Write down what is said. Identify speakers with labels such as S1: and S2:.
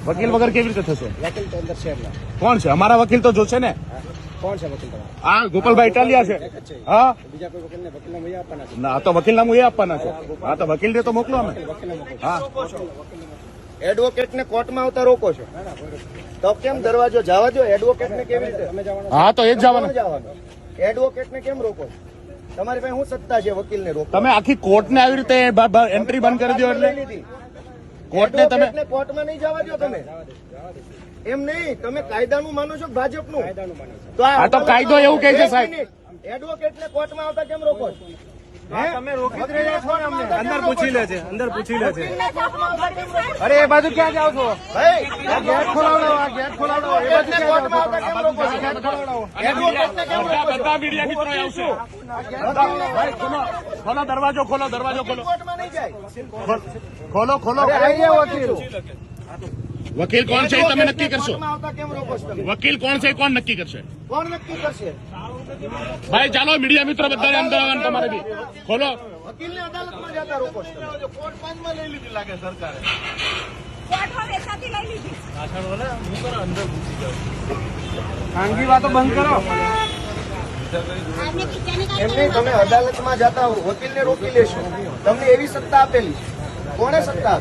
S1: વકીલ વગર કેવી રીતે થશે?
S2: વકીલ તો અંદર છે.
S1: કોણ છે? અમારા વકીલ તો જોશે ને.
S2: કોણ છે વકીલ તમારા?
S1: આ ગોપાલભાઈ ઇટાલિયા છે. હા,
S2: બીજા કોઈ વકીલને વકીલના વહી આપવાના છે?
S1: ના તો વકીલનામું એ આપવાના છે. હા તો વકીલ ને તો મોકલો અમે. હા,
S3: એડવોકેટ ને કોર્ટમાં આવતા રોકો છો તો કેમ દરવાજો જવા દો? એડવોકેટ ને કેવી રીતે?
S1: હા તો એ જ જવાના.
S3: એડવોકેટ ને કેમ રોકો? તમારી પાસે શું સત્તા છે વકીલ ને રોકો?
S1: તમે આખી કોર્ટને આવી રીતે એન્ટ્રી બંધ કરી દો એટલે કોર્ટને તમે
S3: કોર્ટમાં નહીં જવા દો તમે. એમ નહીં, તમે કાયદાનું માનો છો ભાજપનું?
S1: આ તો કાયદો એવું કહે છે સાહેબ.
S3: એડવોકેટ ને કોર્ટમાં આવતા કેમ રોકો છો?
S2: તમે રોકી જ રહ્યા છો ને અમને. અંદર પૂછી લે છે, અંદર પૂછી લે છે.
S1: અરે એ બાજુ ક્યાં જાવ છો?
S3: ભાઈ,
S1: ગેટ ખોલાવડો, આ ગેટ ખોલાવડો. એ બાજુ ક્યાં જાવ છો? બધા મીડિયા મિત્રો આવશે. ભાઈ ખોલો દરવાજો, ખોલો દરવાજો, ખોલો.
S3: કોર્ટમાં નહીં જાય.
S1: ખોલો ખોલો. વકીલ કોણ છે એ તમે નક્કી કરશો.
S3: કોર્ટમાં આવતા કેમ રોકો છો તમે?
S1: વકીલ કોણ છે એ કોણ નક્કી કરશે?
S3: કોણ નક્કી કરશે?
S1: ભાઈ ચાલો મીડિયા મિત્રો બધા અંદર આવવાનું તમારે બી. ખોલો.
S3: વકીલને અદાલતમાં જતા રોકો છો તમે.
S2: કોર્ટ પાંચમાં લઈ લીધી લાગે સરકારે.
S4: કોર્ટમાં વેચાતી લઈ લીધી.
S2: ખાનગી વાતો બંધ કરો.
S3: એમ નહીં, તમે અદાલતમાં જતા હો, વકીલને રોકી લેશો. તમને એવી સત્તા આપેલી. કોણે સત્તા આપી?